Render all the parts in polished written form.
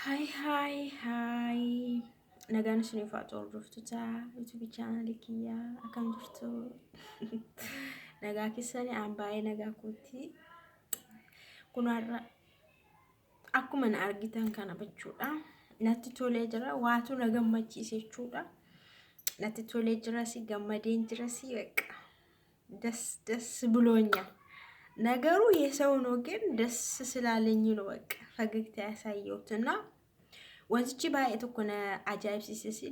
Hai. Nagaan isiniif haa ta'u hordoftoota YouTube channel kiyyaa akkam jirtu? Nagaa keessanii baay'ee nagaa kootii. Kun har'a akkuma na argitan kana jechuudha. Natti tolee jira. Waatu na gammachiise jechuudha. Natti tolee jira si gammadeen jira si beeqa. ደስ ብሎኛል። ነገሩ የሰው ነው ግን ደስ ስላለኝ ነው በቃ ፈገግታ ያሳየሁትና wantichi baay'ee tokko na ajaa'ibsiise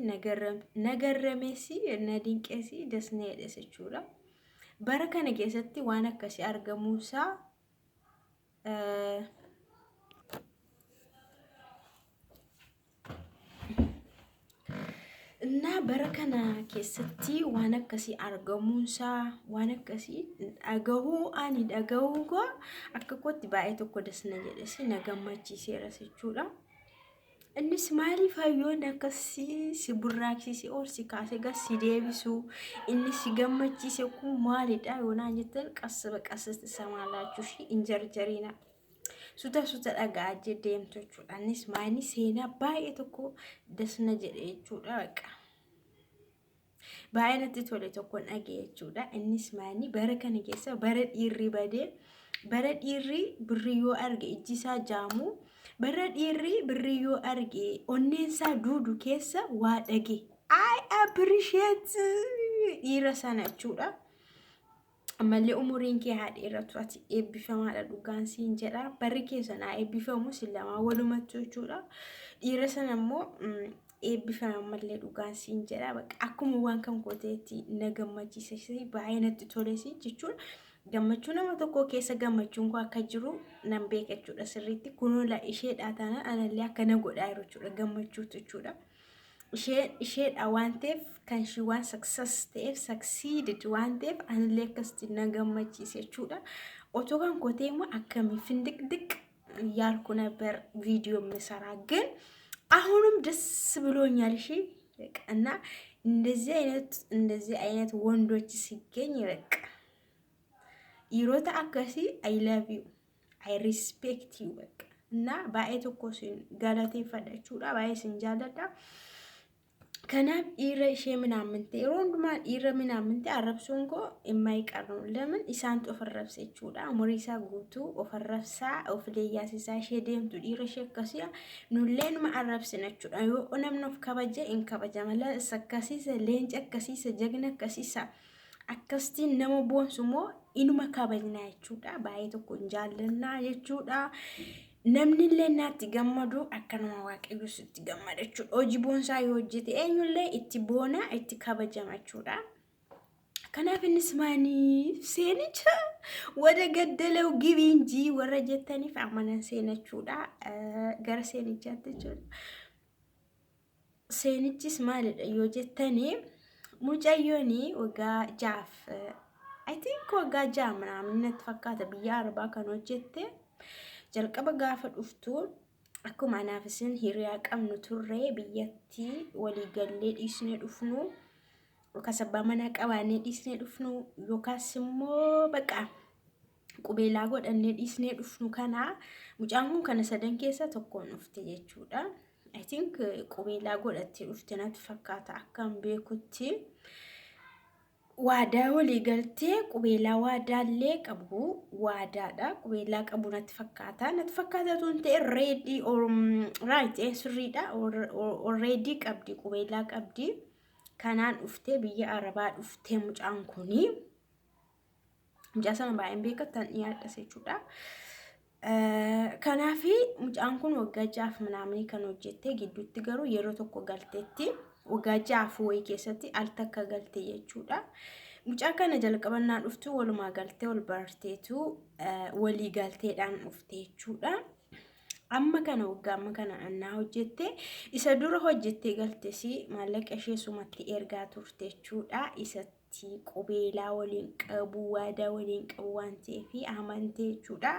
nagarrameesi na dinqeesi dasna jedhes jechuudha. Bara kana keessatti waan akkasii argamuusaa እና bara kana keessatti waan akkasii argamuusaa waan akkasii dhagahuu koo akka kootti baay'ee tokko dasna jedhes na gammachiiseera jechuudha. Innis maaliif hayyoon akkasii si burraaksisi ol si kaase gas si deebisu inni si gammachiise kun maalidha yoonaan jettan qassa baqassatti samaalaachuu fi injarjariina suta dhagaa jedheemtu jechuudha. Innis maani seenaa baay'ee tokko dasna jedhe jechuudha baqa. Baay'ee natti tole tokko dhagee jechuudha. Innis maani bara kana keessa bara dhiirri badee bara dhiirri birrii yoo arge ijjisaa jaamuu bara dhiirri birrii yoo arge onneensaa duudu keessa waa dhage. I appreciate dhiira sana jechuudha. Ammallee umuriin kee haa dheeratu ati eebbifamaadha dhugaan siin jedha. Barri keessa naa eebbifamu si lamaa walumattu jechuudha. Dhiira sana immoo eebbifama ammallee dhugaan siin jedha. Akkuma waan kan gooteetti na gammachiise baay'ee natti toles jechuudha. Gammachuu nama tokko keessa gammachuun koo akka jiru nan beeka jechuudha sirriitti. Kunuunla isheedhaa taana anallee akka na godhaa jiru jechuudha gammachuutu jechuudha. Isheedha waan ta'eef kan ishee waan success ta'eef succeeded waan ta'eef anallee akkasitti na gammachiise jechuudha. Otoo kan kootee immoo akkamii findiqdiq ያልኩ ነበር ቪዲዮ የምሰራ ግን አሁንም ደስ ብሎኛል። እሺ እና እንደዚህ አይነት ወንዶች ሲገኝ በቃ ይሮታ አከሲ I love you I respect you በቃ እና ባይ ተኮሲን ጋላቴ ፈዳችሁዳ ባይ ሲንጃለዳ ከናብ ኢረ ሸምናምንቴ ሮንድማን ኢረ ምናምንቴ አረብሶንኮ የማይቀር ነው። ለምን ኢሳንት ኦፈረብሰችሁዳ ሞሪሳ ጉቱ ኦፈረብሳ ኦፍሌያሲሳ ሸደምቱ ኢረ ሸከሲያ ኑሌን ማአረብስነችሁዳ ዮ ኦነምኖፍ ከበጀ እንከበጀ ማለ ሰከሲሰ ሌንጨ ከሲሰ ጀግነ ከሲሳ akkastiin nama boonsumoo inuma kabajna jechuudha. Baay'ee tokko jaallanna jechuudha. Namni illee naatti gammadu akka nama waaqayyo sitti gammada jechuudha. Hojii boonsaa yoo hojjete eenyullee itti boona itti kabajama jechuudha. Kanaaf innis maaniif seenicha wada gaddalau gibi እንጂ warra jettaniif amanan seenachuudha. Gara seenichaatti jechuudha. Seenichis maalidha yoo jettanii mucayyoni wagaa jaaf I think wagaa jaam namni natti fakkaata biyya arbaa kan hojjette jalqaba gaafa dhuftu akkuma anaaf isin hiriyaa qabnu turre biyyatti walii gallee dhiisnee dhufnu kasabaa mana qabaanee dhiisnee dhufnu yookaas immoo baqa qubeelaa godhannee dhiisnee dhufnu kana mucaan kun kana sadan keessa tokkoon dhufte jechuudha. I think qubeelaa godhattee dhufte natti fakkaata akkam beekutti. Waadaa walii galtee qubeelaa waadaallee qabu waadaadha. Qubeelaa qabu natti fakkaata tunte ready or right sirriidha already qabdi qubeelaa qabdi. Kanaan dhufte biyya arabaa dhufte mucaan kuni mucaa sana baay'een beekatan dhiyaadhas jechuudha. Kanaafi mucaan kun waggaa jaaf manaamni kan hojjette gidduutti garuu yeroo tokko galteetti waggaa jaaf wayii keessatti al takka galte jechuudha. Mucaa kana jalqabannaa dhuftu walumaa galtee wal barteetu walii galteedhaan dhufte jechuudha. Amma kana waggaa amma kana annaa hojjette isa dura hojjettee galtesi maallaqa ishee sumatti ergaa turte jechuudha. Isatti qubeelaa waliin qabu waadaa waliin qabu waan ta'eef amantee jechuudha.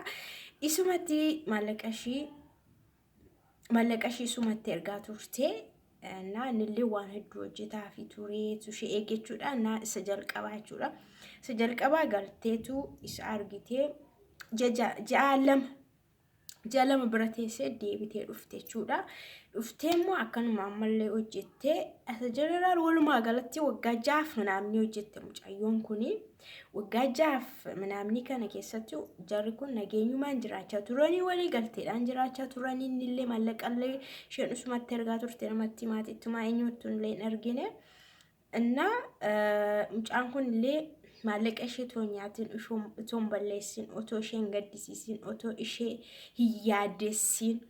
Isumatti maallaqa ishee sumatti ergaa turte na nillee waan hedduu hojjetaa fi tureetu ishee eeggachuudha. Na isa jalqabaa jechuudha. Isa jalqabaa galteetu isa argitee ja'a lama Jaalama bira teessee deebitee dhufte jechuudha. Dhuftee immoo akkanuma ammallee hojjettee as jeneraal walumaa galatti waggaa 6 manaamni hojjette mucayyoon kuni. Waggaa 6 manaamni kana keessatti jarri kun nageenyumaan jiraachaa turanii walii galteedhaan jiraachaa turanii illee mallaqallee isheen usumatti ergaa turte namatti maatiittuma eenyuutti illee hin argine. Inna mucaan kun illee maallaqa ishee toonyaatiin utuun balleessin otoo isheen gaddisiisin otoo ishee hin yaaddessin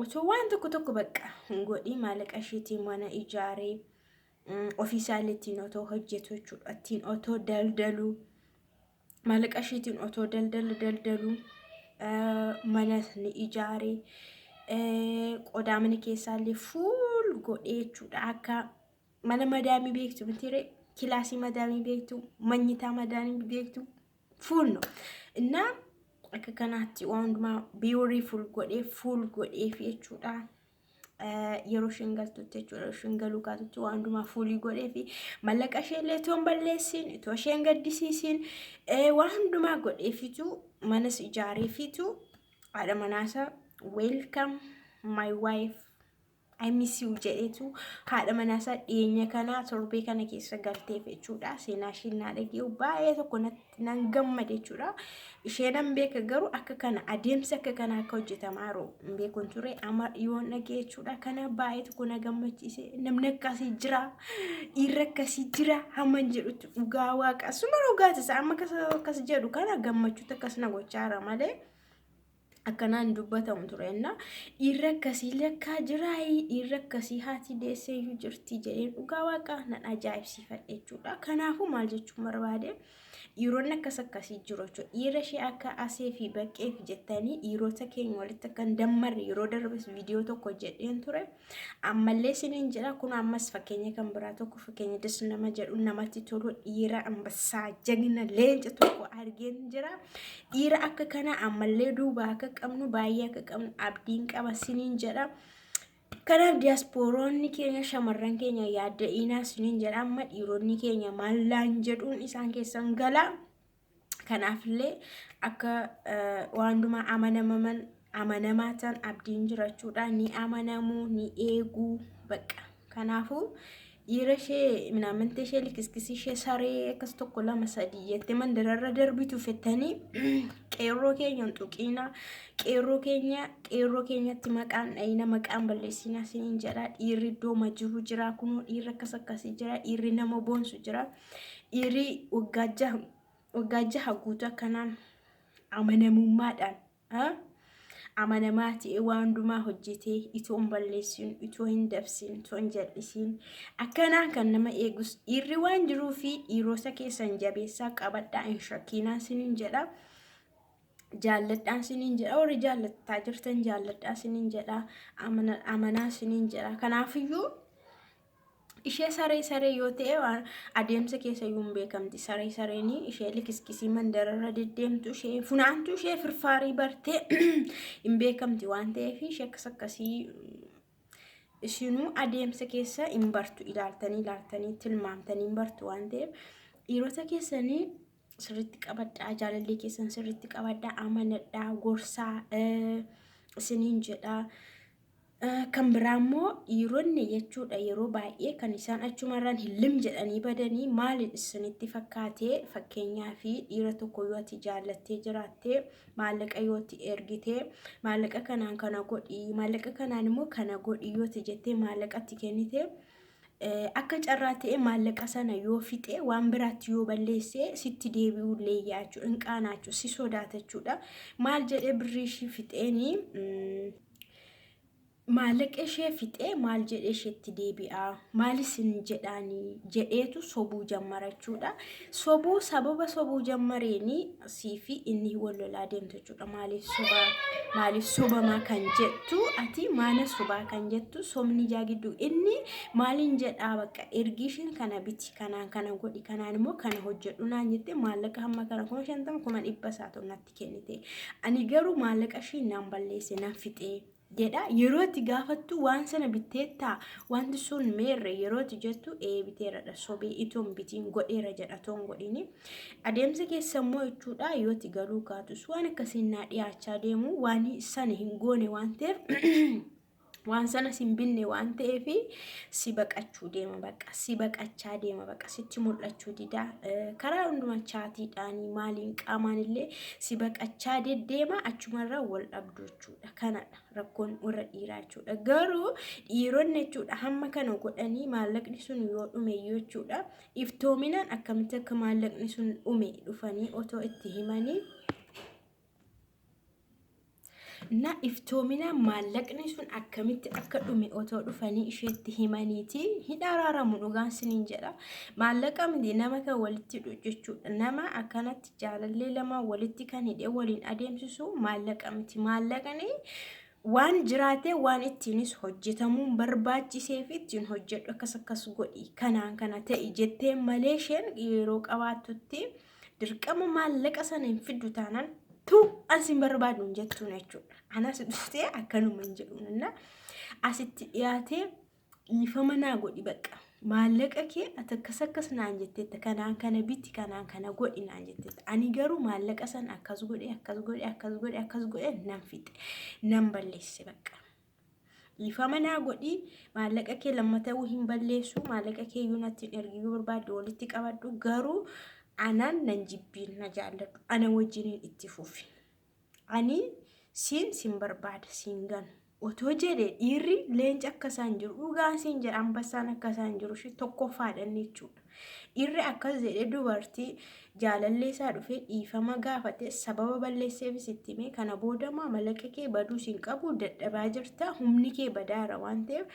otoo waan tokko bakka hin godhin maallaqa isheetiin mana ijaaree ofiisaalleettiin otoo hojjetu jechuudha. Ittiin otoo daldalu maallaqa isheetiin otoo daldalu mana ni ijaaree qodaa mana keessaallee fuul godhee jechuudha. Akka mana madaamii beektu mitiiree kilaasii madaamii beektu manyitaa madaamii beektu fuul no. Inna akka kanaatti waan hundumaa beautiful godhee fuul godhee fi jechuudha. Yeroo shingaltutti jechuudha shingaluu kaatutti waan hundumaa fuulii godhee fi maallaqa isheellee toon balleessin itoo isheen gaddisiisin waan hundumaa godhee fitu manas ijaaree fitu haadha manaasaa welcome my wife I miss you jedhetu haadha manaasaa dhiyeenya kana torbee kana keessa galtee jechuudha. Seenaa ishee naa dhaga'u baay'ee tokko nan gammade jechuudha. Isheenan beeka garuu akka kana adeemsa akka kana akka hojjetamaa jiru beekuun ture amma yoon dhaga'e jechuudha. Kana baay'ee tokko na gammachiise namni akkasii jira dhiirri akkasii jira hamman jedhutti dhugaa waaqa suma dhugaati amma akkas jedhu kana gammachuutti akkas na gochaa malee. Akkanaan dubbatamu tureenna dhiirri akkasii lakkaa jiraayi dhiirri akkasii haati deessee iyyuu jirti jedhee dhugaa waaqa nan ajaa'ibsiifadhe jechuudha. Kanaafuu maal jechuun barbaade dhiironni akkasii jiru jechuudha. Dhiira ishee akka asee fi baqqeef jettanii dhiirota keenya walitti akka hin dammarre yeroo darbes viidiyoo tokko jedheen ture. Ammallee isiniin jedha kun ammas fakkeenya kan biraa tokko fakkeenya desu nama jedhu namatti tolu dhiira ambassaa jagna leenca tokko argeen jira. Dhiira akka kana ammallee duuba akka qabnu baay'ee akka qabnu abdiin qaba isiniin jedha. Kanaaf diyaaspooroonni keenya shamarran keenya yaadda'inaa isiniin jedha amma dhiironni keenya maallaan jedhuun isaan keessan gala. Kanaafillee akka waan hundumaa amanamaa ta'an abdiin jirachuudha ni amanamuu ni eeguu bakka. Kanaafuu dhiira ishee minamante ishee likiskisi ishee saree akkas tokko lama sadii jettee mandararra darbitu fettanii qeerroo keenya tuqiina qeerroo keenyatti maqaan dhayina maqaan balleessinaa isiniin jedha. Dhiirri iddoo majiru jira kunoo dhiirri akkasii jira dhiirri nama boonsu jira dhiirri waggaa 6 guutuu akkanaan amanamummaadhaan amanamaa ta'e waan hundumaa hojjetee itoo hin balleessin itoo hin dabsin itoo hin jal'isin akkanaan kan nama eegus dhiirri waan jiruu fi dhiirota keessan jabeessaa qabadhaa hin shakkiinaa isiniin jedha. Jaalladhaan isiniin jedha warri jaallataa jirtan jaalladhaa isiniin jedha amanaa isiniin jedha. Kanaafiyyuu ishee saree yoo ta'e waan adeemsa keessa yuun beekamti sareeni ishee likiskisii mandararra deddeemtu ishee funaantu ishee firfaarii bartee hin beekamti waan ta'eef ishee akkasii isinuu adeemsa keessa hin bartu ilaaltanii tilmaamtanii hin bartu waan ta'eef dhiirota keessanii sirriitti qabadhaa jaalallee keessan sirriitti qabadhaa amanadhaa gorsaa isiniin jedha. Kan biraammoo dhiironni jechuudha yeroo baay'ee kan isaan achumarraan hillim jedhanii badanii maal isinitti fakkaatee fakkeenyaa fi dhiira tokko yoo ati jaallattee jiraattee maallaqa yoo ati ergitee maallaqa kanaan kana godhi maallaqa kanaan immoo kana godhi yoo ati jettee maallaqa ati kennite akka carraa ta'e maallaqa sana yoo fixe waan biraatti yoo balleesse sitti deebi'uu leeyyaachuu inqaanaachuu si sodaatachuudha. Maal jedhee birrii ishii fixeenii maallaqa ishee fixee maal jedhee isheetti deebi'aa maalis hin jedhaanii jedheetu sobuu jammarachuudha. Sababa sobuu jammareeni siifi inni wal lolaa deemtu jechuudha. Maaliif sobamaa kan jettu ati maana sobaa kan jettu somni jaagidduu inni maaliin jedhaa bakka ergishin kana biti kanaan kana godhi kanaan immoo kana hojjedhu naan jette maallaqa hamma kana 50,000 natti kennite ani garuu maallaqa ishee naan balleesse naan fixee jedha yerootti gaafattu waan sana bitteetta wanti sun meerre yerootti jettu biteeradha sobee itoon bitiin godheera jedha toon godhini adeemsa keessa immoo jechuudha yooti galuu kaatus waan akkasiin naa dhiyaachaa deemu waan sana hin goone waan ta'eef waan sana simbinne waan ta'eef si baqachuu deema baqa si baqachaa deema baqa sitti mul'achuu dida karaa hunduma chaatiidhaanii maaliin qaamaan illee si baqachaa deddeema achumarra wal dhabdu jechuudha kanadha rakkoon warra dhiiraa jechuudha garuu dhiironni jechuudha hamma kana godhanii maallaqni sun yoo dhume jechuudha iftoominaan akkamitti akka maallaqni sun dhume dhufanii otoo itti himanii na iftoomina maallaqni sun akkamitti akka dhume otoo dhufanii isheetti himaniiti hidhaaraaramu dhugaan siniin jedha maallaqa miti nama kan walitti jechuudha nama akkanatti jaalallee lama walitti kan hidhee waliin adeemsisu maallaqa miti maallaqni waan jiraate waan ittiinis hojjetamuun barbaachisee fi ittiin hojjedhu akkas godhi kanaan kana ta'e jettee malee isheen yeroo qabaattutti dirqama maallaqa sana hin fiddu taanaan tu asin barbaadun jettuun jechuudha. Anas dhuftee akkanuma hin jedhuunna asitti dhiyaatee ifama naa godhi baqa. Maallaqa kee akkas naan jetteetta kanaan kana biti kanaan kana godhi naan jetteetta. Ani garuu maallaqa san akkas godhe nan fixe nan balleesse baqa. Ifama naa godhi maallaqa kee lammata hin balleessu maallaqa kee yuunatti ergiyuu barbaadde walitti qabadhu garuu anan nan jibbiin na jaalladhu ana wajjiniin itti fufi ani sin barbaada sin gan otoo jedhe dhiirri leenca akkasaan jiru dhugaan sin jedha ambassaan akkasaan jiru shi tokkoffaadhaan jechuudha dhiirri akkas jedhe dubartii jaalallee isaa dhufee dhiifama gaafate sababa balleesseefis itti hime kana booda maallaqa kee baduu sin qabu dadhabaa jirta humni kee badaara waan ta'eef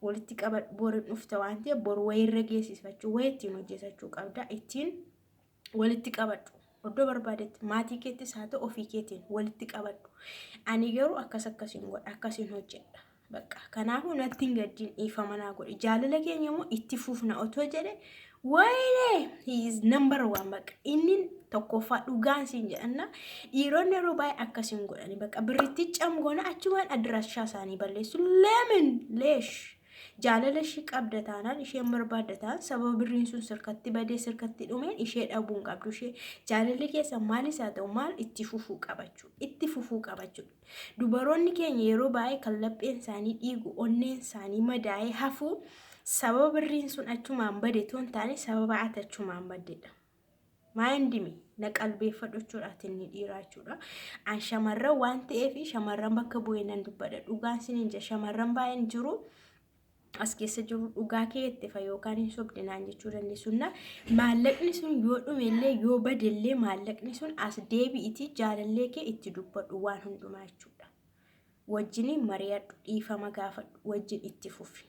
walitti qabadhu borin dhufta waan ta'eef bor wayirra geessifachuu wayittiin hojjetachuu qabda ittiin walitti qabadhu oddoo barbaadetti maatii keettis haa ta'u ofii keetiin walitti qabadhu ani garuu akkasiin godha akkasiin hojjedha baqa kanaafuu natti hin gaddiin dhiifama naa godhi jaalala keenya immoo itti fufna otoo jedhe wayne he is number 1 baqa inni tokkoffaa dhugaan siin jedhanna dhiironni yeroo baay'ee akkasiin godhani baqa birritti camgoona achumaan adiraashaa isaanii balleessu lemon leesh jaalala ishee qabda taanaan isheen barbaadda taan sababa birriin sun sirkatti badee sirkatti dhumeen ishee dhabuun qabdu ishee jaalalli keessa maalis haa ta'u maal itti fufuu qabachuu dubaroonni keenya yeroo baay'ee kallapheen isaanii dhiigu onneen isaanii madaa'ee hafuu sababa birriin sun achumaan bade toon taane sababa atachumaan baddedha maayindimi na qalbeeffadhu jechuudhaatti inni dhiiraa jechuudha an shamarran waan ta'eef shamarran bakka bu'ee nan dubbadha dhugaan siniin jedha shamarran baay'een jiru as keessa jiru dhugaa keetti fa yookaan hin sobdinaan jechuu dandeessunna maallaqni sun yoo dhumellee yoo badellee maallaqni sun as deebi'iti jaalallee kee itti dubbadhu waan hundumaa jechuudha wajjin mari'adhu dhiifama gaafadhu wajjin itti fufi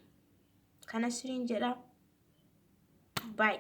kana siniin jedha bye